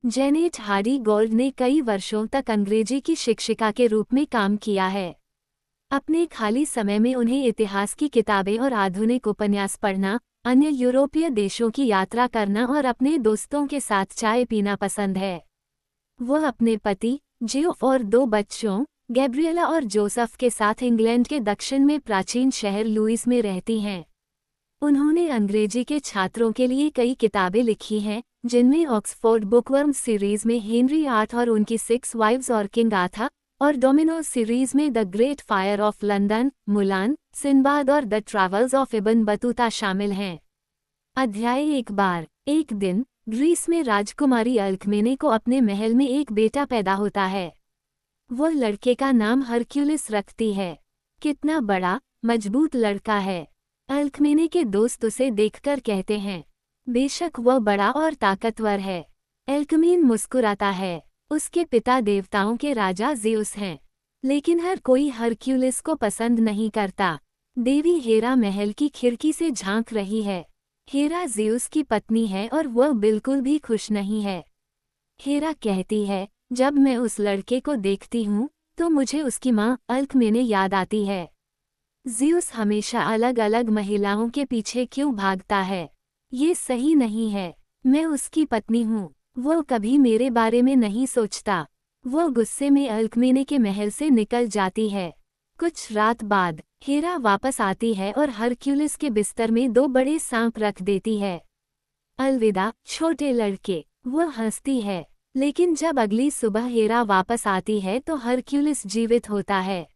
Janet Hardy gold ने कई वर्षों तक अंग्रेजी की शिक्षिका के रूप में काम किया है। अपने खाली समय में उन्हें इतिहास की किताबें और आधुनिक उपन्यास पढ़ना, अन्य यूरोपीय देशों की यात्रा करना और अपने दोस्तों के साथ चाय पीना पसंद है। वह अपने पति, जियो और 2 बच्चों, गैब्रिएला और जोसेफ के साथ इंग्लैंड के दक्षिण में प्राचीन शहर लुइस में रहती हैं। उन्होंने अंग्रेजी के छात्रों के लिए कई किताबें लिखी हैं, जिनमें ऑक्सफोर्ड बुकवर्म सीरीज में हेनरी VIII और उनकी 6 वाइव्स और किंग आर्थर, और डोमिनो सीरीज में the great fire of London, Mulan, Sinbad और the travels of Ibn Battuta शामिल हैं। अध्याय। एक दिन ग्रीस में राजकुमारी अल्कमेने को अपने महल में एक बेटा पैदा होता है। वह लड़के का नाम हरक्यूलिस रखती है। कितना बड़ा, मजबूत लड़का है। अल्कमेने के दोस्त उसे देखकर कहते हैं, बेशक वह बड़ा और ताकतवर है। अल्कमेन मुस्कुराता है। उसके पिता देवताओं के राजा ज़ेउस हैं, लेकिन हर कोई हरक्यूलिस को पसंद नहीं करता। देवी हेरा महल की खिड़की से झांक रही है। हेरा ज़ेउस की पत्नी है और वह बिल्कुल भी खुश नहीं है। हेरा कहती है, जब मैं उस लड़के को देखती हूँ तो मुझे उसकी माँ अल्कमेने याद आती है। ज़ेउस हमेशा अलग अलग महिलाओं के पीछे क्यों भागता है? ये सही नहीं है। मैं उसकी पत्नी हूँ। वो कभी मेरे बारे में नहीं सोचता। वो गुस्से में अल्कमेने के महल से निकल जाती है। कुछ रात बाद हेरा वापस आती है और हरक्यूलिस के बिस्तर में 2 बड़े सांप रख देती है। अलविदा छोटे लड़के, वह हंसती है। लेकिन जब अगली सुबह हेरा वापस आती है तो हरक्यूलिस जीवित होता है।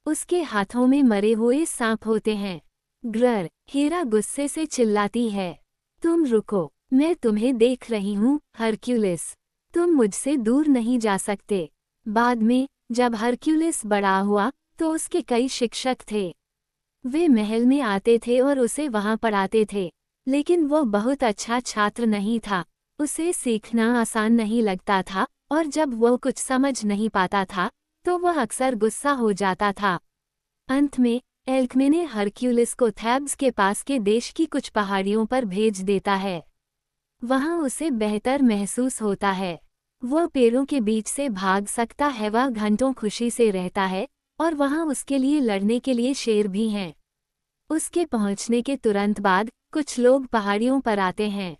उसके हाथों में मरे हुए सांप होते हैं। ग्रर, हेरा गुस्से से चिल्लाती है, तुम रुको, मैं तुम्हें देख रही हूँ हरक्यूलिस। तुम मुझसे दूर नहीं जा सकते। बाद में जब हरक्यूलिस बड़ा हुआ तो उसके कई शिक्षक थे। वे महल में आते थे और उसे वहाँ पढ़ाते थे, लेकिन वह बहुत अच्छा छात्र नहीं था। उसे सीखना आसान नहीं लगता था और जब वह कुछ समझ नहीं पाता था तो वह अक्सर गुस्सा हो जाता था। अंत में अल्कमेने हरक्यूलिस को थेब्स के पास के देश की कुछ पहाड़ियों पर भेज देता है। वहाँ उसे बेहतर महसूस होता है। वह पेड़ों के बीच से भाग सकता है। वह घंटों खुशी से रहता है और वहाँ उसके लिए लड़ने के लिए शेर भी हैं। उसके पहुँचने के तुरंत बाद कुछ लोग पहाड़ियों पर आते हैं,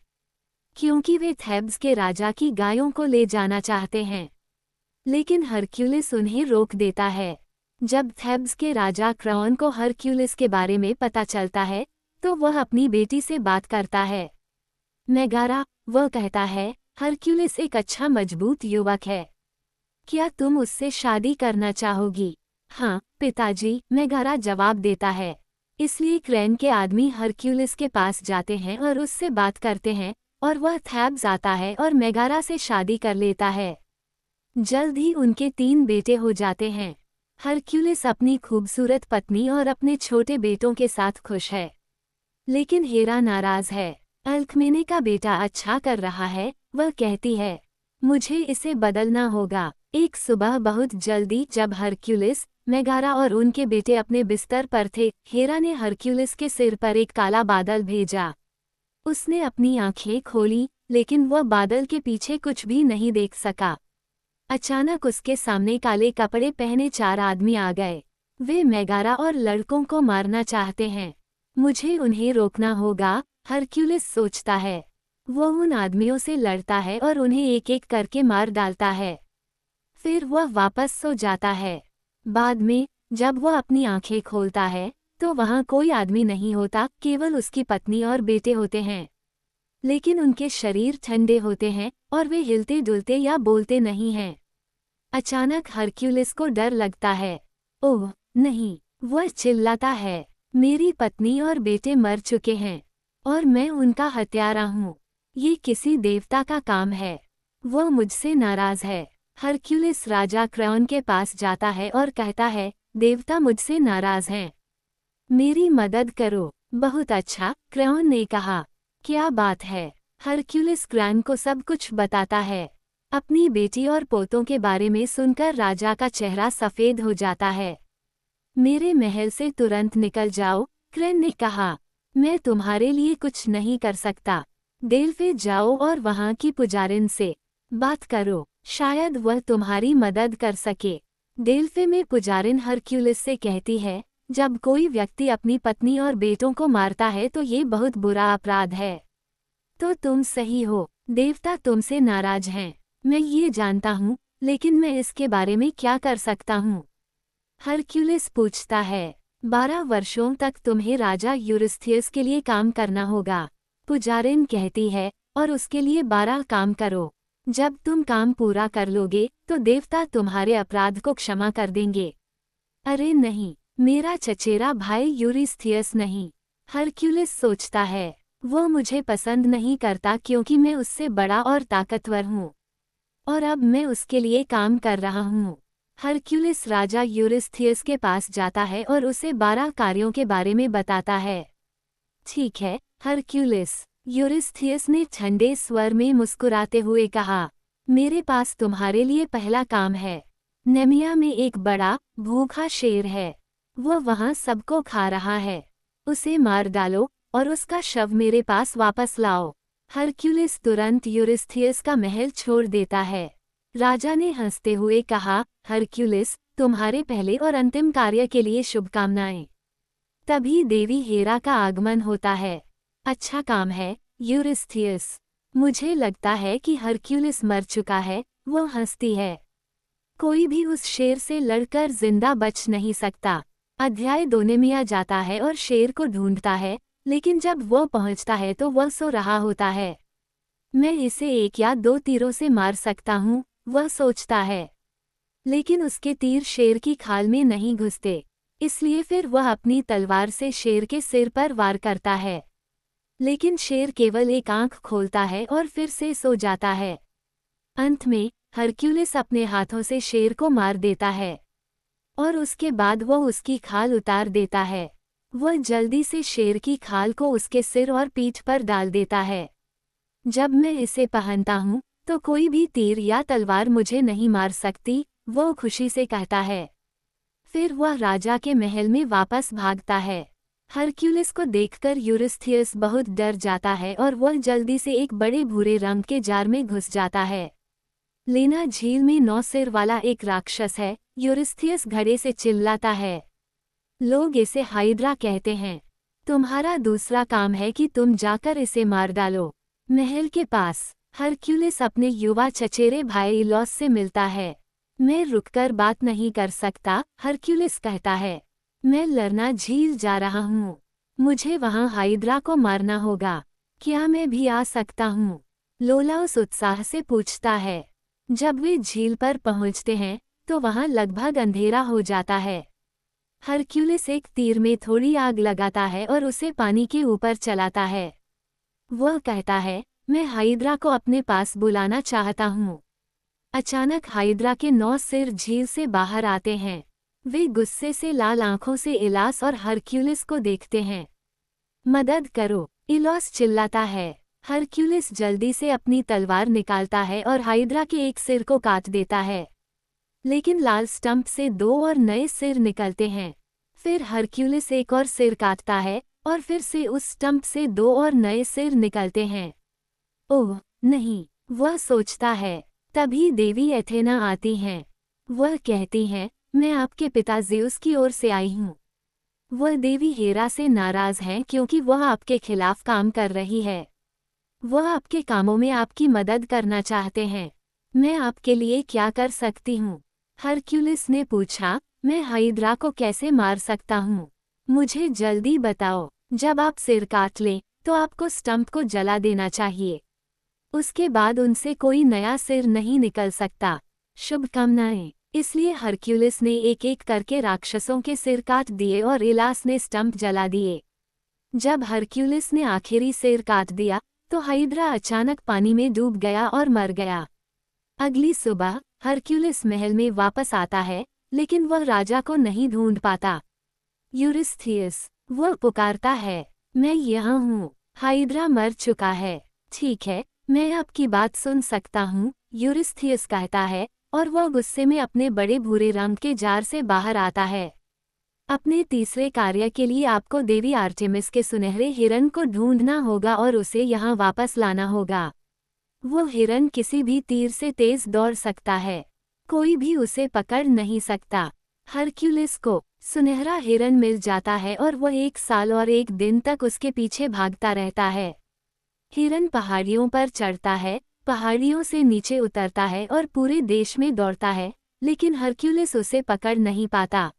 क्योंकि वे थेब्स के राजा की गायों को ले जाना चाहते हैं। लेकिन हरक्यूलिस उन्हें रोक देता है। जब थेब्स के राजा क्राउन को हरक्यूलिस के बारे में पता चलता है तो वह अपनी बेटी से बात करता है। मेगारा, वह कहता है, हरक्यूलिस एक अच्छा मजबूत युवक है। क्या तुम उससे शादी करना चाहोगी? हाँ पिताजी, मेगारा जवाब देता है। इसलिए क्रेन के आदमी हरक्यूलिस के पास जाते हैं और उससे बात करते हैं और वह थेब्स आता है और मेगारा से शादी कर लेता है। जल्द ही उनके 3 बेटे हो जाते हैं। हरक्यूलिस अपनी खूबसूरत पत्नी और अपने छोटे बेटों के साथ खुश है, लेकिन हेरा नाराज है। अल्कमेने का बेटा अच्छा कर रहा है, वह कहती है, मुझे इसे बदलना होगा। एक सुबह बहुत जल्दी जब हरक्यूलिस, मेगारा और उनके बेटे अपने बिस्तर पर थे, हेरा ने हरक्यूलिस के सिर पर एक काला बादल भेजा। उसने अपनी आंखें खोली, लेकिन वह बादल के पीछे कुछ भी नहीं देख सका। अचानक उसके सामने काले कपड़े पहने 4 आदमी आ गए। वे मेगारा और लड़कों को मारना चाहते हैं। मुझे उन्हें रोकना होगा, हरक्यूलिस सोचता है। वो उन आदमियों से लड़ता है और उन्हें एक एक करके मार डालता है। फिर वह वापस सो जाता है। बाद में जब वह अपनी आंखें खोलता है तो वहाँ कोई आदमी नहीं होता, केवल उसकी पत्नी और बेटे होते हैं। लेकिन उनके शरीर ठंडे होते हैं और वे हिलते डुलते या बोलते नहीं हैं। अचानक हरक्यूलिस को डर लगता है। ओह नहीं, वह चिल्लाता है, मेरी पत्नी और बेटे मर चुके हैं और मैं उनका हत्यारा हूँ। ये किसी देवता का काम है। वह मुझसे नाराज है। हरक्यूलिस राजा क्राउन के पास जाता है और कहता है, देवता मुझसे नाराज हैं, मेरी मदद करो। बहुत अच्छा, क्राउन ने कहा। क्या बात है? हरक्यूलिस क्राउन को सब कुछ बताता है। अपनी बेटी और पोतों के बारे में सुनकर राजा का चेहरा सफ़ेद हो जाता है। मेरे महल से तुरंत निकल जाओ, क्रेन ने कहा। मैं तुम्हारे लिए कुछ नहीं कर सकता। डेल्फे जाओ और वहाँ की पुजारिन से बात करो, शायद वह तुम्हारी मदद कर सके। डेल्फी में पुजारिन हरक्यूलिस से कहती है, जब कोई व्यक्ति अपनी पत्नी और बेटों को मारता है तो ये बहुत बुरा अपराध है। तो तुम सही हो, देवता तुमसे नाराज हैं। मैं ये जानता हूँ, लेकिन मैं इसके बारे में क्या कर सकता हूँ? हरक्यूलिस पूछता है। 12 वर्षों तक तुम्हें राजा यूरिस्थियस के लिए काम करना होगा। पुजारिन कहती है, और उसके लिए 12 काम करो। जब तुम काम पूरा कर लोगे तो देवता तुम्हारे अपराध को क्षमा कर देंगे। अरे नहीं, मेरा चचेरा भाई यूरिस्थियस नहीं। हरक्यूलिस सोचता है, वो मुझे पसंद नहीं करता क्योंकि मैं उससे बड़ा और ताकतवर हूँ, और अब मैं उसके लिए काम कर रहा हूँ। हरक्यूलिस राजा यूरिस्थियस के पास जाता है और उसे 12 कार्यों के बारे में बताता है। ठीक है, हरक्यूलिस, यूरिस्थियस ने ठंडे स्वर में मुस्कुराते हुए कहा, मेरे पास तुम्हारे लिए पहला काम है। नेमिया में एक बड़ा, भूखा शेर है। वह वहाँ सबको खा रहा है। उसे मार डालो और उसका शव मेरे पास वापस लाओ। हरक्यूलिस तुरंत यूरिस्थियस का महल छोड़ देता है। राजा ने हंसते हुए कहा, हरक्यूलिस, तुम्हारे पहले और अंतिम कार्य के लिए शुभकामनाएं। तभी देवी हेरा का आगमन होता है। अच्छा काम है, यूरिस्थियस। मुझे लगता है कि हरक्यूलिस मर चुका है। वो हंसती है। कोई भी उस शेर से लड़कर जिंदा बच नहीं सकता। अध्याय 2 नेमिया जाता है और शेर को ढूंढता है, लेकिन जब वो पहुंचता है तो वह सो रहा होता है। मैं इसे 1 या 2 तीरों से मार सकता हूँ, वह सोचता है। लेकिन उसके तीर शेर की खाल में नहीं घुसते, इसलिए फिर वह अपनी तलवार से शेर के सिर पर वार करता है। लेकिन शेर केवल एक आंख खोलता है और फिर से सो जाता है। अंत में हरक्यूलिस अपने हाथों से शेर को मार देता है, और उसके बाद वह उसकी खाल उतार देता है। वह जल्दी से शेर की खाल को उसके सिर और पीठ पर डाल देता है। जब मैं इसे पहनता हूँ तो कोई भी तीर या तलवार मुझे नहीं मार सकती, वो खुशी से कहता है। फिर वह राजा के महल में वापस भागता है। हरक्यूलिस को देखकर यूरिस्थियस बहुत डर जाता है और वह जल्दी से एक बड़े भूरे रंग के जार में घुस जाता है। लेना झील में 9 सिर वाला एक राक्षस है, यूरिस्थियस घड़े से चिल्लाता है। लोग इसे हाइड्रा कहते हैं। तुम्हारा दूसरा काम है कि तुम जाकर इसे मार डालो। महल के पास हरक्यूलिस अपने युवा चचेरे भाई इलॉस से मिलता है। मैं रुककर बात नहीं कर सकता, हरक्यूलिस कहता है। मैं लरना झील जा रहा हूँ। मुझे वहाँ हाइड्रा को मारना होगा। क्या मैं भी आ सकता हूँ? लोलाउस उत्साह से पूछता है। जब वे झील पर पहुँचते हैं तो वहाँ लगभग अंधेरा हो जाता है। हरक्यूलिस एक तीर में थोड़ी आग लगाता है और उसे पानी के ऊपर चलाता है। वह कहता है, मैं हाइड्रा को अपने पास बुलाना चाहता हूँ। अचानक हाइड्रा के 9 सिर झील से बाहर आते हैं। वे गुस्से से लाल आंखों से इलास और हरक्यूलिस को देखते हैं। मदद करो, इलॉस चिल्लाता है। हरक्यूलिस जल्दी से अपनी तलवार निकालता है और हाइड्रा के एक सिर को काट देता है। लेकिन लाल स्टंप से 2 और नए सिर निकलते हैं। फिर हरक्यूलिस एक और सिर काटता है और फिर से उस स्टंप से 2 और नए सिर निकलते हैं। ओह नहीं, वह सोचता है। तभी देवी एथेना आती हैं। वह कहती हैं, मैं आपके पिता ज़ेउस की ओर से आई हूँ। वह देवी हेरा से नाराज हैं क्योंकि वह आपके खिलाफ काम कर रही है। वह आपके कामों में आपकी मदद करना चाहते हैं। मैं आपके लिए क्या कर सकती हूँ? हरक्यूलिस ने पूछा, मैं हाइड्रा को कैसे मार सकता हूँ? मुझे जल्दी बताओ। जब आप सिर काट लें तो आपको स्टंप को जला देना चाहिए। उसके बाद उनसे कोई नया सिर नहीं निकल सकता। शुभकामनाएं। इसलिए हरक्यूलिस ने एक एक करके राक्षसों के सिर काट दिए और इलास ने स्टंप जला दिए। जब हरक्यूलिस ने आखिरी सिर काट दिया तो हाइड्रा अचानक पानी में डूब गया और मर गया। अगली सुबह हरक्यूलिस महल में वापस आता है, लेकिन वह राजा को नहीं ढूंढ पाता। यूरिस्थियस, वह पुकारता है, मैं यहाँ हूँ। हाइड्रा मर चुका है। ठीक है, मैं आपकी बात सुन सकता हूँ, यूरिस्थियस कहता है, और वह गुस्से में अपने बड़े भूरे रंग के जार से बाहर आता है। अपने तीसरे कार्य के लिए आपको देवी आर्टेमिस के सुनहरे हिरन को ढूंढना होगा और उसे यहाँ वापस लाना होगा। वो हिरन किसी भी तीर से तेज दौड़ सकता है, कोई भी उसे पकड़ नहीं सकता। हरक्यूलिस को सुनहरा हिरन मिल जाता है और वह 1 साल और 1 दिन तक उसके पीछे भागता रहता है। हिरन पहाड़ियों पर चढ़ता है, पहाड़ियों से नीचे उतरता है और पूरे देश में दौड़ता है, लेकिन हरक्यूलिस उसे पकड़ नहीं पाता।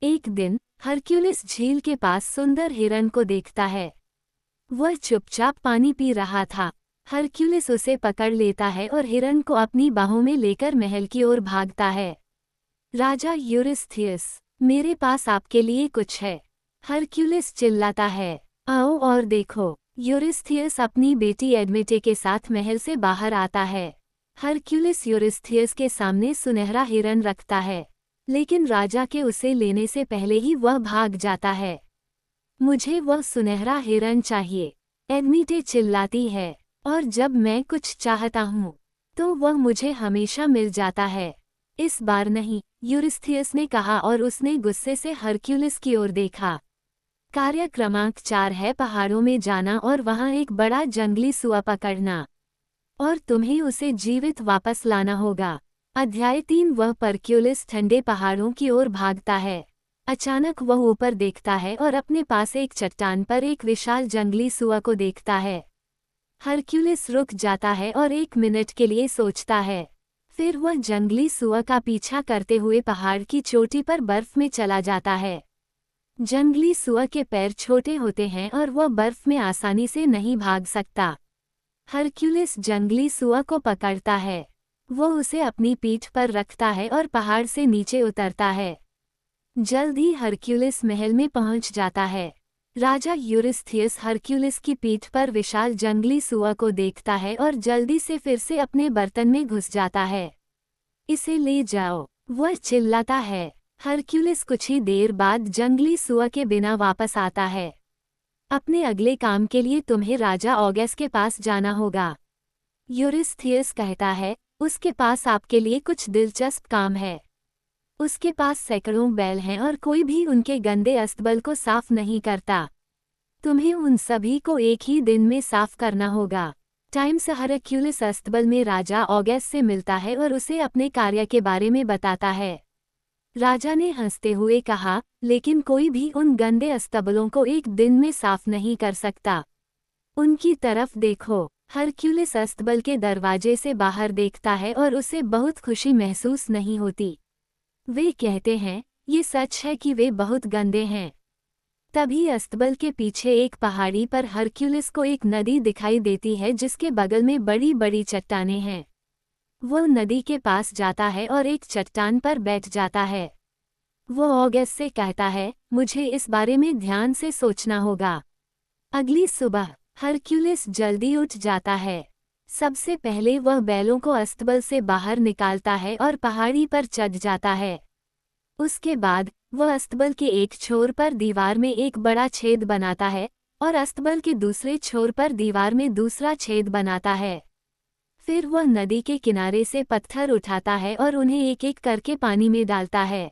एक दिन हरक्यूलिस झील के पास सुंदर हिरन को देखता है। वह चुपचाप पानी पी रहा था। हरक्यूलिस उसे पकड़ लेता है और हिरन को अपनी बाहों में लेकर महल की ओर भागता है। राजा यूरिस्थियस, मेरे पास आपके लिए कुछ है। हरक्यूलिस चिल्लाता है। आओ और देखो। यूरिस्थियस अपनी बेटी एडमेटे के साथ महल से बाहर आता है। हरक्यूलिस यूरिस्थियस के सामने सुनहरा हिरन रखता है, लेकिन राजा के उसे लेने से पहले ही वह भाग जाता है। मुझे वह सुनहरा हिरन चाहिए, एडमेटे चिल्लाती है, और जब मैं कुछ चाहता हूँ तो वह मुझे हमेशा मिल जाता है। इस बार नहीं, यूरिस्थियस ने कहा और उसने गुस्से से हरक्यूलिस की ओर देखा। कार्य क्रमांक 4 है पहाड़ों में जाना और वहाँ एक बड़ा जंगली सुअर पकड़ना, और तुम्हें उसे जीवित वापस लाना होगा। अध्याय 3। वह हरक्यूलिस ठंडे पहाड़ों की ओर भागता है। अचानक वह ऊपर देखता है और अपने पास एक चट्टान पर एक विशाल जंगली सुअर को देखता है। हरक्यूलिस रुक जाता है और 1 मिनट के लिए सोचता है। फिर वह जंगली सुअर का पीछा करते हुए पहाड़ की चोटी पर बर्फ में चला जाता है। जंगली सुअर के पैर छोटे होते हैं और वह बर्फ में आसानी से नहीं भाग सकता। हरक्यूलिस जंगली सुअर को पकड़ता है। वो उसे अपनी पीठ पर रखता है और पहाड़ से नीचे उतरता है। जल्द ही हरक्यूलिस महल में पहुंच जाता है। राजा यूरिस्थियस हरक्यूलिस की पीठ पर विशाल जंगली सुअर को देखता है और जल्दी से फिर से अपने बर्तन में घुस जाता है। इसे ले जाओ, वह चिल्लाता है। हरक्यूलिस कुछ ही देर बाद जंगली सुअर के बिना वापस आता है। अपने अगले काम के लिए तुम्हें राजा ऑगस के पास जाना होगा। यूरिस्थियस कहता है, उसके पास आपके लिए कुछ दिलचस्प काम है। उसके पास सैकड़ों बैल हैं और कोई भी उनके गंदे अस्तबल को साफ नहीं करता। तुम्हें उन सभी को एक ही दिन में साफ करना होगा। टाइम्स हरक्यूलिस अस्तबल में राजा ऑगस से मिलता है और उसे अपने कार्य के बारे में बताता है। राजा ने हंसते हुए कहा, लेकिन कोई भी उन गंदे अस्तबलों को एक दिन में साफ नहीं कर सकता। उनकी तरफ देखो। हरक्यूलिस अस्तबल के दरवाजे से बाहर देखता है और उसे बहुत खुशी महसूस नहीं होती। वे कहते हैं, ये सच है कि वे बहुत गंदे हैं। तभी अस्तबल के पीछे एक पहाड़ी पर हरक्यूलिस को एक नदी दिखाई देती है जिसके बगल में बड़ी बड़ी चट्टानें हैं। वो नदी के पास जाता है और एक चट्टान पर बैठ जाता है। वो ऑगस से कहता है, मुझे इस बारे में ध्यान से सोचना होगा। अगली सुबह हरक्यूलिस जल्दी उठ जाता है। सबसे पहले वह बैलों को अस्तबल से बाहर निकालता है और पहाड़ी पर चढ़ जाता है। उसके बाद वह अस्तबल के एक छोर पर दीवार में एक बड़ा छेद बनाता है और अस्तबल के दूसरे छोर पर दीवार में दूसरा छेद बनाता है। फिर वह नदी के किनारे से पत्थर उठाता है और उन्हें एक एक करके पानी में डालता है।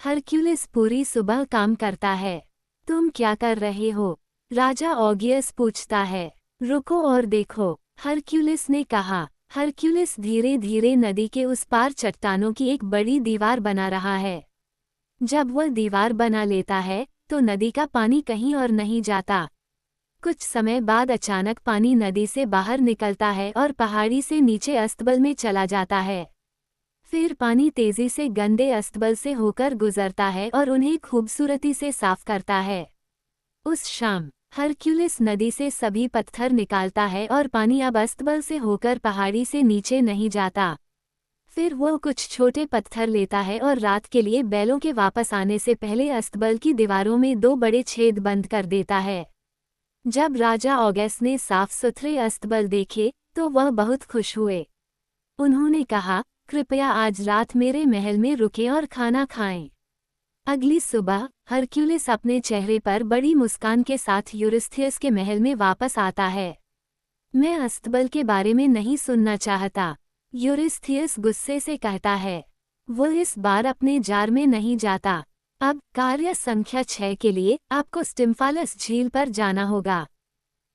हरक्यूलिस पूरी सुबह काम करता है। तुम क्या कर रहे हो? राजा ऑगियस पूछता है। रुको और देखो, हरक्यूलिस ने कहा। हरक्यूलिस धीरे धीरे नदी के उस पार चट्टानों की एक बड़ी दीवार बना रहा है। जब वह दीवार बना लेता है तो नदी का पानी कहीं और नहीं जाता। कुछ समय बाद अचानक पानी नदी से बाहर निकलता है और पहाड़ी से नीचे अस्तबल में चला जाता है। फिर पानी तेजी से गंदे अस्तबल से होकर गुजरता है और उन्हें खूबसूरती से साफ करता है। उस शाम हरक्यूलिस नदी से सभी पत्थर निकालता है और पानी अब अस्तबल से होकर पहाड़ी से नीचे नहीं जाता। फिर वो कुछ छोटे पत्थर लेता है और रात के लिए बैलों के वापस आने से पहले अस्तबल की दीवारों में 2 बड़े छेद बंद कर देता है। जब राजा ऑगस ने साफ सुथरे अस्तबल देखे तो वह बहुत खुश हुए। उन्होंने कहा, कृपया आज रात मेरे महल में रुकें और खाना खाएं। अगली सुबह हरक्यूलिस अपने चेहरे पर बड़ी मुस्कान के साथ यूरिस्थियस के महल में वापस आता है। मैं अस्तबल के बारे में नहीं सुनना चाहता, यूरिस्थियस गुस्से से कहता है। वह इस बार अपने जार में नहीं जाता। अब कार्य संख्या 6 के लिए आपको स्टिम्फालस झील पर जाना होगा।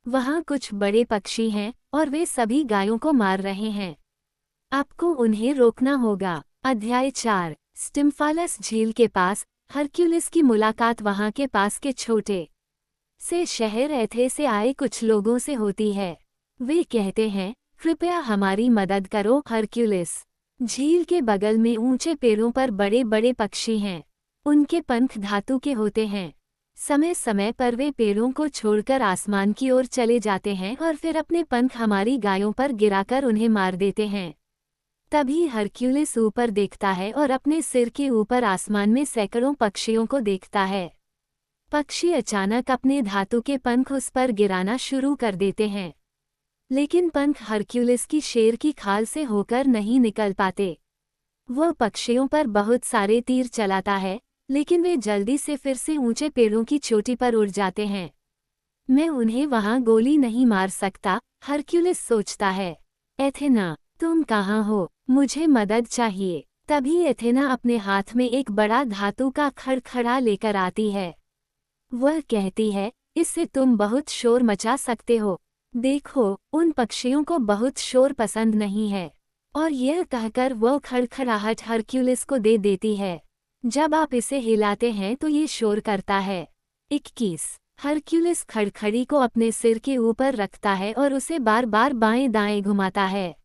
वहाँ कुछ बड़े पक्षी हैं और वे सभी गायों को मार रहे हैं। आपको उन्हें रोकना होगा। अध्याय 4। स्टिम्फालस झील के पास हरक्यूलिस की मुलाकात वहाँ के पास के छोटे से शहर एथे से आए कुछ लोगों से होती है। वे कहते हैं, कृपया हमारी मदद करो हरक्यूलिस। झील के बगल में ऊंचे पेड़ों पर बड़े बड़े पक्षी हैं। उनके पंख धातु के होते हैं। समय समय पर वे पेड़ों को छोड़कर आसमान की ओर चले जाते हैं और फिर अपने पंख हमारी गायों पर गिराकर उन्हें मार देते हैं। तभी हरक्यूलिस ऊपर देखता है और अपने सिर के ऊपर आसमान में सैकड़ों पक्षियों को देखता है। पक्षी अचानक अपने धातु के पंख उस पर गिराना शुरू कर देते हैं, लेकिन पंख हरक्यूलिस की शेर की खाल से होकर नहीं निकल पाते। वह पक्षियों पर बहुत सारे तीर चलाता है, लेकिन वे जल्दी से फिर से ऊंचे पेड़ों की चोटी पर उड़ जाते हैं। मैं उन्हें वहां गोली नहीं मार सकता, हरक्यूलिस सोचता है। एथेना, तुम कहाँ हो? मुझे मदद चाहिए। तभी एथेना अपने हाथ में एक बड़ा धातु का खड़खड़ा लेकर आती है। वह कहती है, इससे तुम बहुत शोर मचा सकते हो। देखो, उन पक्षियों को बहुत शोर पसंद नहीं है। और यह कहकर वह खड़खड़ाहट हरक्यूलिस को दे देती है। जब आप इसे हिलाते हैं तो ये शोर करता है। 21। हरक्यूलिस खड़खड़ी को अपने सिर के ऊपर रखता है और उसे बार बार बाएं दाएं घुमाता है।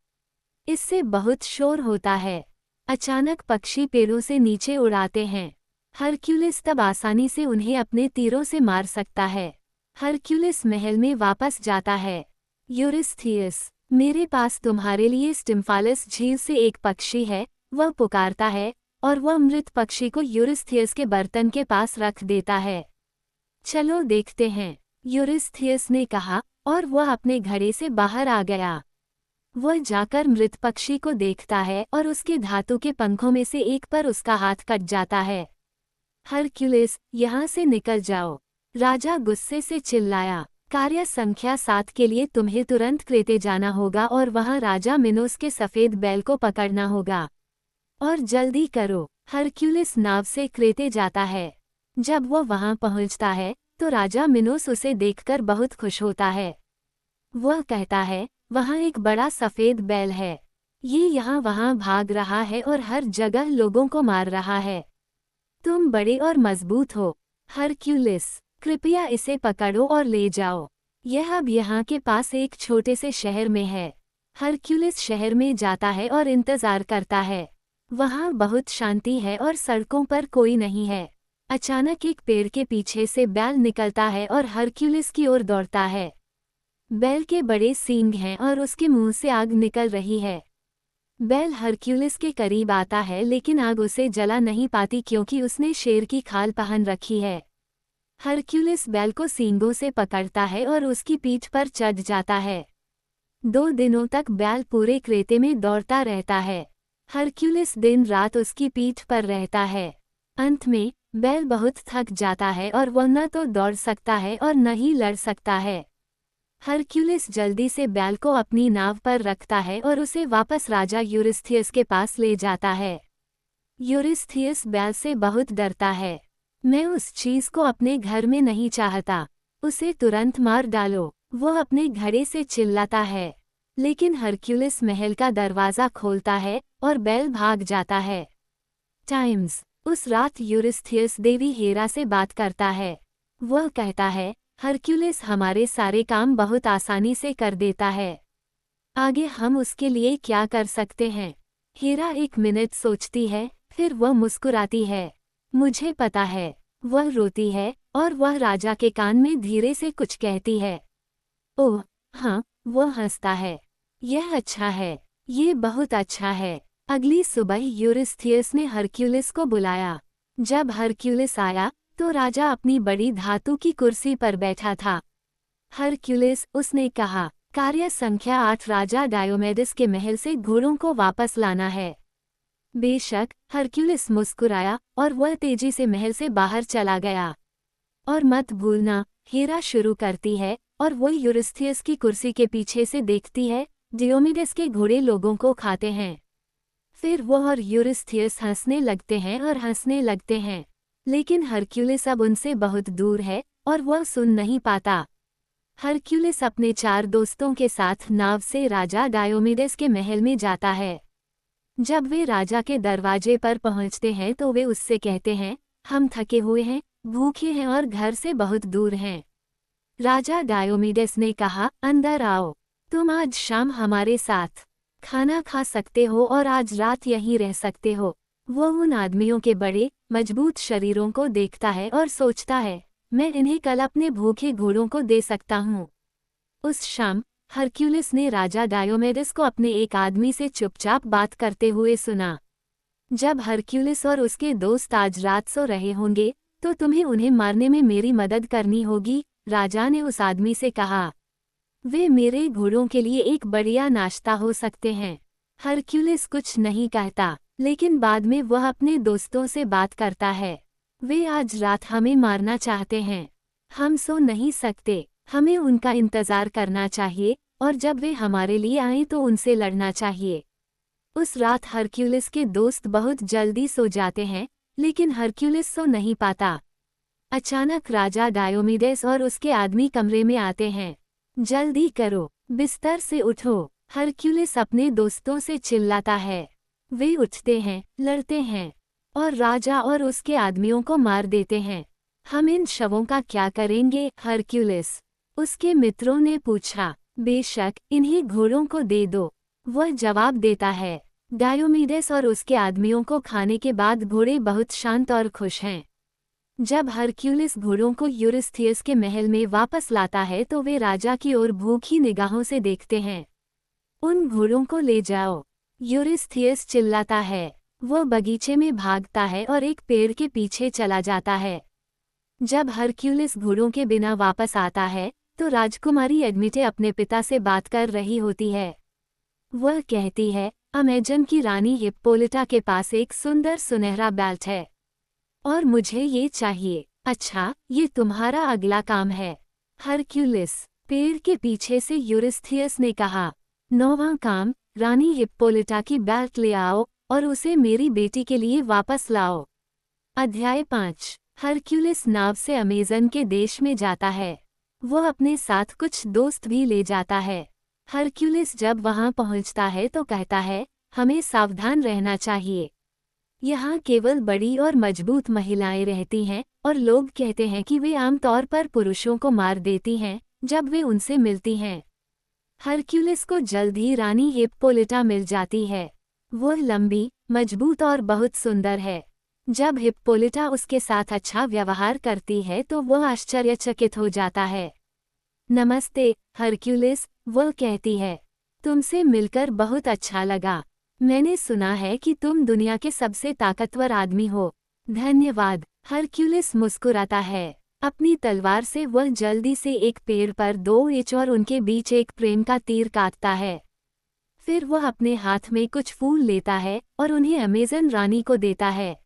इससे बहुत शोर होता है। अचानक पक्षी पेड़ों से नीचे उड़ाते हैं। हरक्यूलिस तब आसानी से उन्हें अपने तीरों से मार सकता है। हरक्यूलिस महल में वापस जाता है। यूरिस्थियस, मेरे पास तुम्हारे लिए स्टिम्फालस झील से एक पक्षी है, वह पुकारता है, और वह मृत पक्षी को यूरिस्थियस के बर्तन के पास रख देता है। चलो देखते हैं, यूरिस्थियस ने कहा, और वह अपने घड़े से बाहर आ गया। वह जाकर मृत पक्षी को देखता है और उसके धातु के पंखों में से एक पर उसका हाथ कट जाता है। हरक्यूलिस, यहाँ से निकल जाओ, राजा गुस्से से चिल्लाया। कार्य संख्या 7 के लिए तुम्हें तुरंत क्रेते जाना होगा और वहाँ राजा मिनोस के सफ़ेद बैल को पकड़ना होगा। और जल्दी करो। हरक्यूलिस नाव से क्रेते जाता है। जब वह वहाँ पहुँचता है तो राजा मिनोस उसे देखकर बहुत खुश होता है। वह कहता है, वहाँ एक बड़ा सफ़ेद बैल है। ये यहाँ वहाँ भाग रहा है और हर जगह लोगों को मार रहा है। तुम बड़े और मजबूत हो हरक्यूलिस, कृपया इसे पकड़ो और ले जाओ। यह अब यहाँ के पास एक छोटे से शहर में है। हरक्यूलिस शहर में जाता है और इंतजार करता है। वहाँ बहुत शांति है और सड़कों पर कोई नहीं है। अचानक एक पेड़ के पीछे से बैल निकलता है और हरक्यूलिस की ओर दौड़ता है। बैल के बड़े सींग हैं और उसके मुंह से आग निकल रही है। बैल हरक्यूलिस के करीब आता है, लेकिन आग उसे जला नहीं पाती क्योंकि उसने शेर की खाल पहन रखी है। हरक्यूलिस बैल को सींगों से पकड़ता है और उसकी पीठ पर चढ़ जाता है। 2 दिनों तक बैल पूरे क्रेते में दौड़ता रहता है। हरक्यूलिस दिन रात उसकी पीठ पर रहता है। अंत में बैल बहुत थक जाता है और वह न तो दौड़ सकता है और न ही लड़ सकता है। हरक्यूलिस जल्दी से बैल को अपनी नाव पर रखता है और उसे वापस राजा यूरिस्थियस के पास ले जाता है। यूरिस्थियस बैल से बहुत डरता है। मैं उस चीज को अपने घर में नहीं चाहता, उसे तुरंत मार डालो, वह अपने घड़े से चिल्लाता है। लेकिन हरक्यूलिस महल का दरवाज़ा खोलता है और बैल भाग जाता है। टाइम्स। उस रात यूरिस्थियस देवी हेरा से बात करता है। वह कहता है, हरक्यूलिस हमारे सारे काम बहुत आसानी से कर देता है। आगे हम उसके लिए क्या कर सकते हैं? हेरा 1 मिनट सोचती है, फिर वह मुस्कुराती है। मुझे पता है। वह रोती है और वह राजा के कान में धीरे से कुछ कहती है। ओह हाँ, वह हंसता है। यह अच्छा है, ये बहुत अच्छा है। अगली सुबह यूरिस्थियस ने हरक्यूलिस को बुलाया। जब हरक्यूलिस आया तो राजा अपनी बड़ी धातु की कुर्सी पर बैठा था। हरक्यूलिस, उसने कहा, कार्य संख्या 8 राजा डायोमेडिस के महल से घोड़ों को वापस लाना है। बेशक, हरक्यूलिस मुस्कुराया और वह तेजी से महल से बाहर चला गया। और मत भूलना, हेरा शुरू करती है और वह यूरिस्थियस की कुर्सी के पीछे से देखती है, डायोमेडिस के घोड़े लोगों को खाते हैं। फिर वह और यूरिस्थियस हंसने लगते हैं और हंसने लगते हैं। लेकिन हरक्यूलिस अब उनसे बहुत दूर है और वह सुन नहीं पाता। हरक्यूलिस अपने 4 दोस्तों के साथ नाव से राजा डायोमीडेस के महल में जाता है। जब वे राजा के दरवाजे पर पहुंचते हैं तो वे उससे कहते हैं, हम थके हुए हैं, भूखे हैं और घर से बहुत दूर हैं। राजा डायोमीडेस ने कहा, अंदर आओ, तुम आज शाम हमारे साथ खाना खा सकते हो और आज रात यहीं रह सकते हो। वो उन आदमियों के बड़े मजबूत शरीरों को देखता है और सोचता है, मैं इन्हें कल अपने भूखे घोड़ों को दे सकता हूँ। उस शाम हरक्यूलिस ने राजा डायोमेडस को अपने एक आदमी से चुपचाप बात करते हुए सुना। जब हरक्यूलिस और उसके दोस्त आज रात सो रहे होंगे तो तुम्हें उन्हें मारने में मेरी मदद करनी होगी, राजा ने उस आदमी से कहा। वे मेरे घोड़ों के लिए एक बढ़िया नाश्ता हो सकते हैं। हरक्यूलिस कुछ नहीं कहता, लेकिन बाद में वह अपने दोस्तों से बात करता है। वे आज रात हमें मारना चाहते हैं। हम सो नहीं सकते, हमें उनका इंतजार करना चाहिए और जब वे हमारे लिए आएं तो उनसे लड़ना चाहिए। उस रात हरक्यूलिस के दोस्त बहुत जल्दी सो जाते हैं, लेकिन हरक्यूलिस सो नहीं पाता। अचानक राजा डायोमीडेस और उसके आदमी कमरे में आते हैं। जल्दी करो, बिस्तर से उठो, हरक्यूलिस अपने दोस्तों से चिल्लाता है। वे उठते हैं, लड़ते हैं और राजा और उसके आदमियों को मार देते हैं। हम इन शवों का क्या करेंगे, हरक्यूलिस, उसके मित्रों ने पूछा। बेशक, इन्हीं घोड़ों को दे दो, वह जवाब देता है। डायोमीडेस और उसके आदमियों को खाने के बाद घोड़े बहुत शांत और खुश हैं। जब हरक्यूलिस घोड़ों को यूरिस्थियस के महल में वापस लाता है तो वे राजा की ओर भूखी निगाहों से देखते हैं। उन घोड़ों को ले जाओ, यूरिस्थियस चिल्लाता है। वो बगीचे में भागता है और एक पेड़ के पीछे चला जाता है। जब हरक्यूलिस घोड़ों के बिना वापस आता है तो राजकुमारी एडमिटे अपने पिता से बात कर रही होती है। वह कहती है, अमेजन की रानी हिप्पोलिटा के पास एक सुंदर सुनहरा बेल्ट है और मुझे ये चाहिए। अच्छा, ये तुम्हारा अगला काम है, हरक्यूलिस, पेड़ के पीछे से यूरिस्थियस ने कहा। 9वां काम, रानी हिप्पोलिटा की बेल्ट ले आओ और उसे मेरी बेटी के लिए वापस लाओ। अध्याय 5। हरक्यूलिस नाव से अमेजन के देश में जाता है। वह अपने साथ कुछ दोस्त भी ले जाता है। हरक्यूलिस जब वहां पहुंचता है तो कहता है, हमें सावधान रहना चाहिए। यहाँ केवल बड़ी और मजबूत महिलाएं रहती हैं और लोग कहते हैं कि वे आमतौर पर पुरुषों को मार देती हैं जब वे उनसे मिलती हैं। हरक्यूलिस को जल्द ही रानी हिप्पोलिटा मिल जाती है। वह लंबी, मजबूत और बहुत सुंदर है। जब हिप्पोलिटा उसके साथ अच्छा व्यवहार करती है तो वह आश्चर्यचकित हो जाता है। नमस्ते, हरक्यूलिस, वह कहती है। तुमसे मिलकर बहुत अच्छा लगा। मैंने सुना है कि तुम दुनिया के सबसे ताकतवर आदमी हो। धन्यवाद, हरक्यूलिस मुस्कुराता है। अपनी तलवार से वह जल्दी से एक पेड़ पर 2 इंच और उनके बीच एक प्रेम का तीर काटता है। फिर वह अपने हाथ में कुछ फूल लेता है और उन्हें अमेजन रानी को देता है।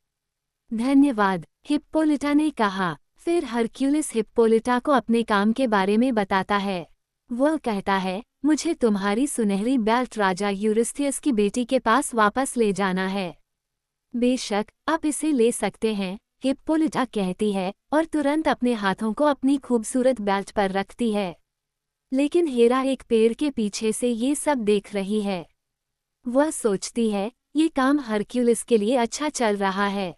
धन्यवाद, हिप्पोलिटा ने कहा। फिर हरक्यूलिस हिप्पोलिटा को अपने काम के बारे में बताता है। वह कहता है, मुझे तुम्हारी सुनहरी बेल्ट राजा यूरिस्थियस की बेटी के पास वापस ले जाना है। बेशक, आप इसे ले सकते हैं, हिप्पोलिटा कहती है और तुरंत अपने हाथों को अपनी खूबसूरत बेल्ट पर रखती है। लेकिन हेरा एक पेड़ के पीछे से ये सब देख रही है। वह सोचती है, ये काम हरक्यूलिस के लिए अच्छा चल रहा है।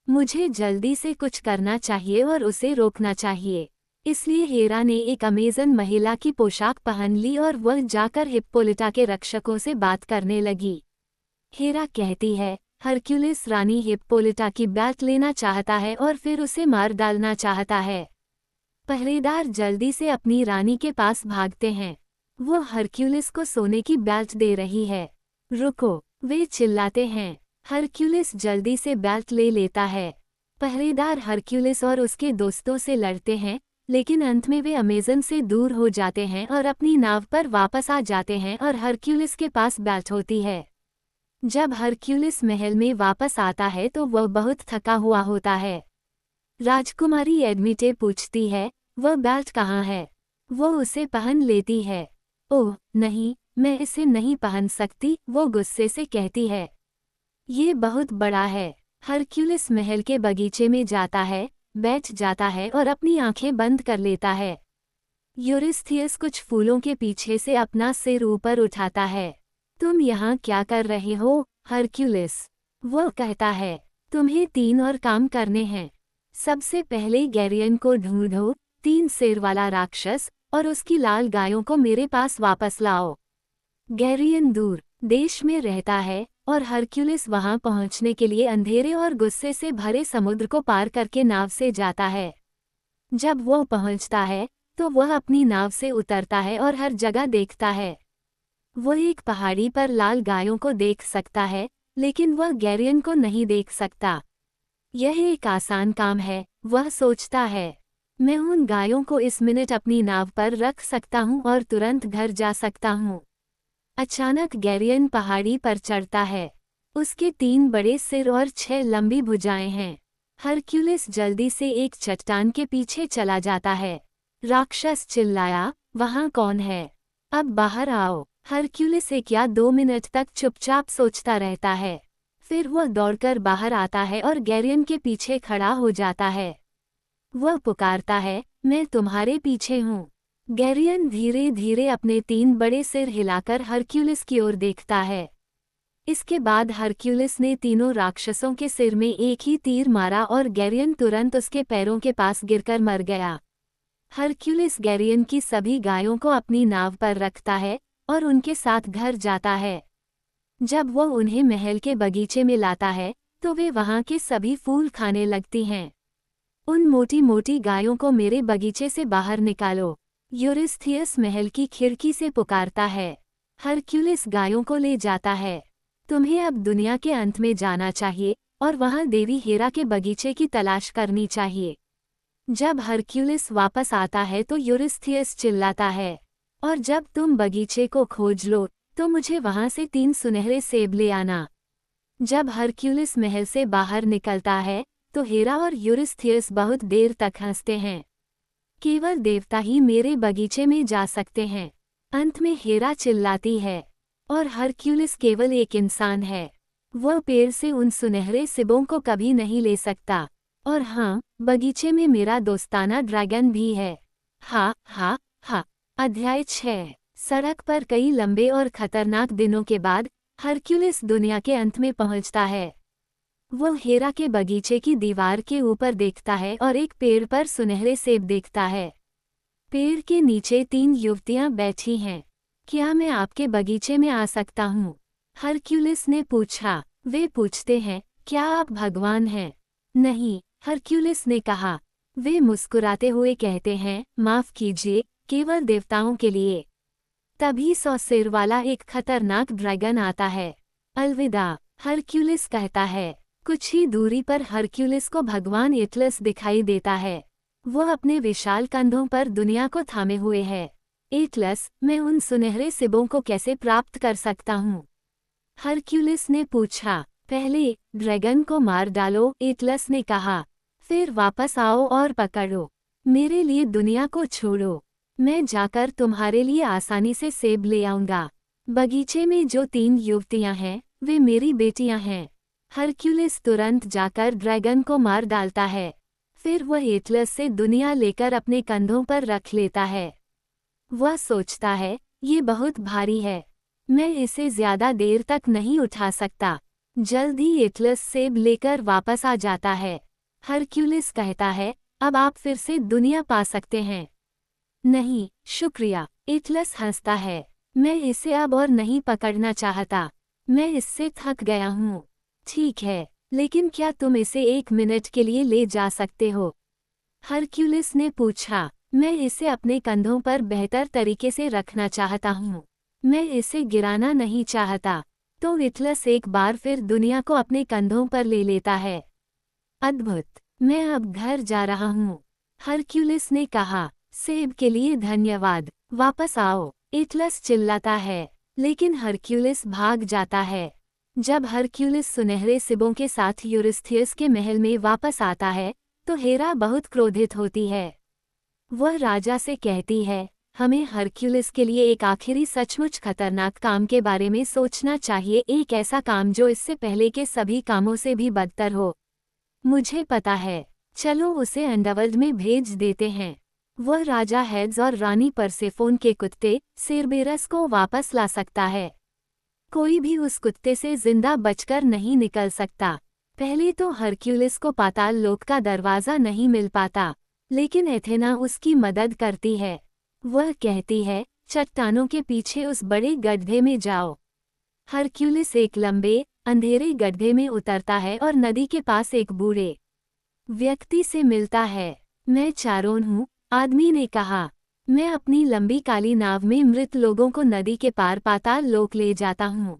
मुझे जल्दी से कुछ करना चाहिए और उसे रोकना चाहिए। इसलिए हेरा ने एक अमेजन महिला की पोशाक पहन ली और वह जाकर हिप्पोलिटा के रक्षकों से बात करने लगी। हेरा कहती है, हरक्यूलिस रानी हिप्पोलिटा की बेल्ट लेना चाहता है और फिर उसे मार डालना चाहता है। पहरेदार जल्दी से अपनी रानी के पास भागते हैं। वो हरक्यूलिस को सोने की बेल्ट दे रही है। रुको, वे चिल्लाते हैं। हरक्यूलिस जल्दी से बेल्ट ले लेता है। पहरेदार हरक्यूलिस और उसके दोस्तों से लड़ते हैं, लेकिन अंत में वे अमेजन से दूर हो जाते हैं और अपनी नाव पर वापस आ जाते हैं और हरक्यूलिस के पास बेल्ट होती है। जब हरक्यूलिस महल में वापस आता है तो वह बहुत थका हुआ होता है। राजकुमारी एडमिटे पूछती है, वह बेल्ट कहाँ है? वो उसे पहन लेती है। ओह नहीं, मैं इसे नहीं पहन सकती, वो गुस्से से कहती है। ये बहुत बड़ा है। हरक्यूलिस महल के बगीचे में जाता है, बैठ जाता है और अपनी आंखें बंद कर लेता है। यूरिस्थियस कुछ फूलों के पीछे से अपना सिर ऊपर उठाता है। तुम यहाँ क्या कर रहे हो, हरक्यूलिस? वो कहता है, तुम्हें 3 और काम करने हैं। सबसे पहले गैरियन को ढूंढो, 3 सिर वाला राक्षस, और उसकी लाल गायों को मेरे पास वापस लाओ। गैरियन दूर देश में रहता है और हरक्यूलिस वहां पहुंचने के लिए अंधेरे और गुस्से से भरे समुद्र को पार करके नाव से जाता है। जब वो पहुंचता है तो वह अपनी नाव से उतरता है और हर जगह देखता है। वह एक पहाड़ी पर लाल गायों को देख सकता है, लेकिन वह गैरियन को नहीं देख सकता। यह एक आसान काम है, वह सोचता है। मैं उन गायों को इस मिनट अपनी नाव पर रख सकता हूँ और तुरंत घर जा सकता हूँ। अचानक गैरियन पहाड़ी पर चढ़ता है। उसके 3 बड़े सिर और 6 लंबी भुजाएं हैं। हरक्यूलिस जल्दी से एक चट्टान के पीछे चला जाता है। राक्षस चिल्लाया, वहां कौन है? अब बाहर आओ। हरक्यूलिस 1 या 2 मिनट तक चुपचाप सोचता रहता है। फिर वह दौड़कर बाहर आता है और गैरियन के पीछे खड़ा हो जाता है। वह पुकारता है, मैं तुम्हारे पीछे हूँ। गैरियन धीरे धीरे अपने 3 बड़े सिर हिलाकर हरक्यूलिस की ओर देखता है। इसके बाद हरक्यूलिस ने तीनों राक्षसों के सिर में एक ही तीर मारा और गैरियन तुरंत उसके पैरों के पास गिरकर मर गया। हरक्यूलिस गैरियन की सभी गायों को अपनी नाव पर रखता है और उनके साथ घर जाता है। जब वह उन्हें महल के बगीचे में लाता है तो वे वहां के सभी फूल खाने लगती हैं। उन मोटी मोटी गायों को मेरे बगीचे से बाहर निकालो, यूरिस्थियस महल की खिड़की से पुकारता है। हरक्यूलिस गायों को ले जाता है। तुम्हें अब दुनिया के अंत में जाना चाहिए और वहां देवी हेरा के बगीचे की तलाश करनी चाहिए। जब हरक्यूलिस वापस आता है तो यूरिस्थियस चिल्लाता है, और जब तुम बगीचे को खोज लो तो मुझे वहां से 3 सुनहरे सेब ले आना। जब हरक्यूलिस महल से बाहर निकलता है तो हेरा और यूरिस्थियस बहुत देर तक हंसते हैं। केवल देवता ही मेरे बगीचे में जा सकते हैं। अंत में हेरा चिल्लाती है, और हरक्यूलिस केवल एक इंसान है। वह पेड़ से उन सुनहरे सिबों को कभी नहीं ले सकता। और हाँ, बगीचे में मेरा दोस्ताना ड्रैगन भी है। हा हा हा। अध्याय 6। सड़क पर कई लंबे और खतरनाक दिनों के बाद हरक्यूलिस दुनिया के अंत में पहुंचता है। वह हेरा के बगीचे की दीवार के ऊपर देखता है और एक पेड़ पर सुनहरे सेब देखता है। पेड़ के नीचे 3 युवतियां बैठी हैं। क्या मैं आपके बगीचे में आ सकता हूँ? हरक्यूलिस ने पूछा। वे पूछते हैं, क्या आप भगवान हैं? नहीं, हरक्यूलिस ने कहा। वे मुस्कुराते हुए कहते हैं, माफ कीजिए, केवल देवताओं के लिए। तभी 100 सिर वाला एक खतरनाक ड्रैगन आता है। अलविदा, हरक्यूलिस कहता है। कुछ ही दूरी पर हरक्यूलिस को भगवान एटलस दिखाई देता है। वह अपने विशाल कंधों पर दुनिया को थामे हुए है। एटलस, मैं उन सुनहरे सिबों को कैसे प्राप्त कर सकता हूँ? हरक्यूलिस ने पूछा। पहले ड्रैगन को मार डालो, एटलस ने कहा। फिर वापस आओ और पकड़ो। मेरे लिए दुनिया को छोड़ो। मैं जाकर तुम्हारे लिए आसानी से सेब ले आऊंगा। बगीचे में जो 3 युवतियां हैं, वे मेरी बेटियां हैं। हरक्यूलिस तुरंत जाकर ड्रैगन को मार डालता है। फिर वह एटलस से दुनिया लेकर अपने कंधों पर रख लेता है। वह सोचता है, ये बहुत भारी है, मैं इसे ज्यादा देर तक नहीं उठा सकता। जल्द ही एटलस सेब लेकर वापस आ जाता है। हरक्यूलिस कहता है, अब आप फिर से दुनिया पा सकते हैं। नहीं, शुक्रिया, एटलस हंसता है। मैं इसे अब और नहीं पकड़ना चाहता। मैं इससे थक गया हूँ। ठीक है, लेकिन क्या तुम इसे 1 मिनट के लिए ले जा सकते हो? हरक्यूलिस ने पूछा। मैं इसे अपने कंधों पर बेहतर तरीके से रखना चाहता हूँ। मैं इसे गिराना नहीं चाहता। तो एटलस एक बार फिर दुनिया को अपने कंधों पर ले लेता है। अद्भुत, मैं अब घर जा रहा हूँ, हरक्यूलिस ने कहा। सेब के लिए धन्यवाद, वापस आओ, एटलस चिल्लाता है। लेकिन हरक्यूलिस भाग जाता है। जब हरक्यूलिस सुनहरे सिबों के साथ यूरिस्थियस के महल में वापस आता है तो हेरा बहुत क्रोधित होती है। वह राजा से कहती है, हमें हरक्यूलिस के लिए एक आखिरी सचमुच खतरनाक काम के बारे में सोचना चाहिए, एक ऐसा काम जो इससे पहले के सभी कामों से भी बदतर हो। मुझे पता है, चलो उसे अंडरवर्ल्ड में भेज देते हैं। वह राजा हेड्स और रानी परसेफोन के कुत्ते सेरबेरस को वापस ला सकता है। कोई भी उस कुत्ते से जिंदा बचकर नहीं निकल सकता। पहले तो हरक्यूलिस को पाताल लोक का दरवाज़ा नहीं मिल पाता, लेकिन एथेना उसकी मदद करती है। वह कहती है, चट्टानों के पीछे उस बड़े गड्ढे में जाओ। हरक्यूलिस एक लंबे, अंधेरे गड्ढे में उतरता है और नदी के पास एक बूढ़े व्यक्ति से मिलता है। मैं चारोन हूँ, आदमी ने कहा। मैं अपनी लंबी काली नाव में मृत लोगों को नदी के पार पाताल लोक ले जाता हूँ।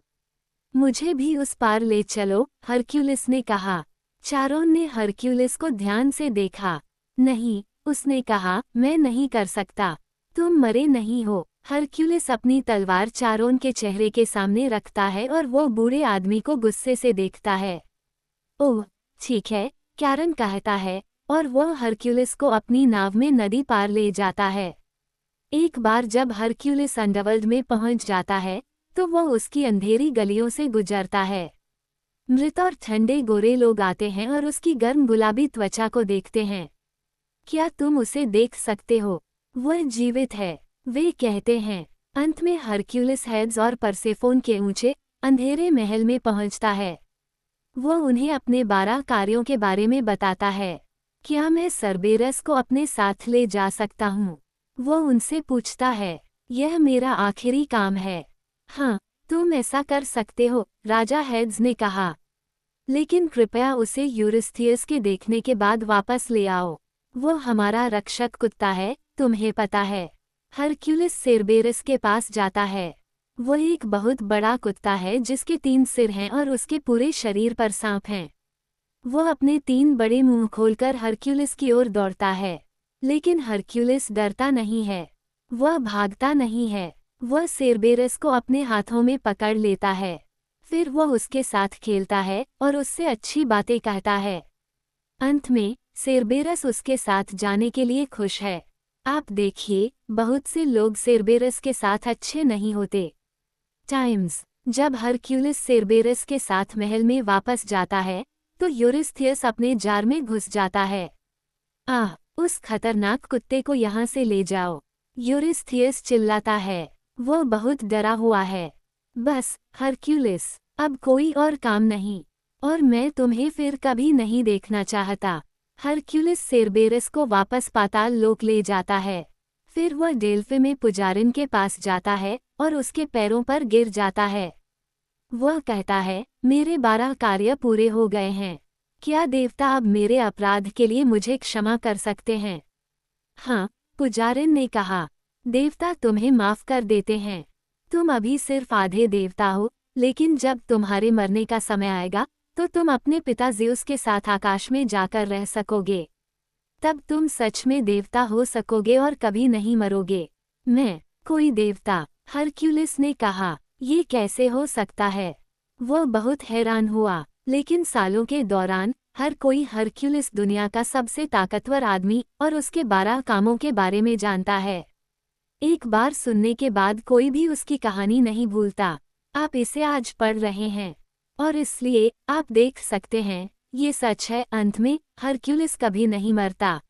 मुझे भी उस पार ले चलो, हरक्यूलिस ने कहा। चारोन ने हरक्यूलिस को ध्यान से देखा। नहीं, उसने कहा, मैं नहीं कर सकता। तुम मरे नहीं हो। हरक्यूलिस अपनी तलवार चारोन के चेहरे के सामने रखता है और वो बूढ़े आदमी को गुस्से से देखता है। ओह, ठीक है, कैरन कहता है, और वह हरक्यूलिस को अपनी नाव में नदी पार ले जाता है। एक बार जब हरक्यूलिस अंडरवर्ल्ड में पहुंच जाता है, तो वह उसकी अंधेरी गलियों से गुजरता है। मृत और ठंडे गोरे लोग आते हैं और उसकी गर्म गुलाबी त्वचा को देखते हैं। क्या तुम उसे देख सकते हो? वह जीवित है, वे कहते हैं। अंत में हरक्यूलिस हेड्स और परसेफोन के ऊंचे, अंधेरे महल में पहुंचता है। वह उन्हें अपने 12 कार्यों के बारे में बताता है। क्या मैं सर्बेरस को अपने साथ ले जा सकता हूँ? वह उनसे पूछता है। यह मेरा आखिरी काम है। हाँ, तुम ऐसा कर सकते हो, राजा हेड्स ने कहा। लेकिन कृपया उसे यूरिस्थियस के देखने के बाद वापस ले आओ। वो हमारा रक्षक कुत्ता है, तुम्हें पता है। हरक्यूलिस सेरबेरस के पास जाता है। वह एक बहुत बड़ा कुत्ता है जिसके 3 सिर हैं और उसके पूरे शरीर पर सांप हैं। वह अपने 3 बड़े मुंह खोलकर हरक्यूलिस की ओर दौड़ता है। लेकिन हरक्यूलिस डरता नहीं है। वह भागता नहीं है। वह सेरबेरस को अपने हाथों में पकड़ लेता है। फिर वह उसके साथ खेलता है और उससे अच्छी बातें कहता है। अंत में सेरबेरस उसके साथ जाने के लिए खुश है। आप देखिए, बहुत से लोग सेरबेरस के साथ अच्छे नहीं होते। टाइम्स, जब हरक्यूलिस सेरबेरस के साथ महल में वापस जाता है, तो यूरिस्थियस अपने जार में घुस जाता है। आह, उस खतरनाक कुत्ते को यहाँ से ले जाओ, यूरिस्थियस चिल्लाता है। वह बहुत डरा हुआ है। बस, हरक्यूलिस, अब कोई और काम नहीं, और मैं तुम्हें फिर कभी नहीं देखना चाहता। हरक्यूलिस सेरबेरस को वापस पाताल लोक ले जाता है। फिर वह डेल्फी में पुजारिन के पास जाता है और उसके पैरों पर गिर जाता है। वह कहता है, मेरे 12 कार्य पूरे हो गए हैं। क्या देवता अब मेरे अपराध के लिए मुझे क्षमा कर सकते हैं? हाँ, पुजारिन ने कहा। देवता तुम्हें माफ कर देते हैं। तुम अभी सिर्फ आधे देवता हो, लेकिन जब तुम्हारे मरने का समय आएगा, तो तुम अपने पिता ज़्यूस के साथ आकाश में जाकर रह सकोगे। तब तुम सच में देवता हो सकोगे और कभी नहीं मरोगे। मैं, कोई देवता? हरक्यूलिस ने कहा, ये कैसे हो सकता है? वह बहुत हैरान हुआ, लेकिन सालों के दौरान हर कोई हरक्यूलिस दुनिया का सबसे ताकतवर आदमी और उसके 12 कामों के बारे में जानता है। एक बार सुनने के बाद कोई भी उसकी कहानी नहीं भूलता। आप इसे आज पढ़ रहे हैं, और इसलिए आप देख सकते हैं, ये सच है, अंत में हरक्यूलिस कभी नहीं मरता।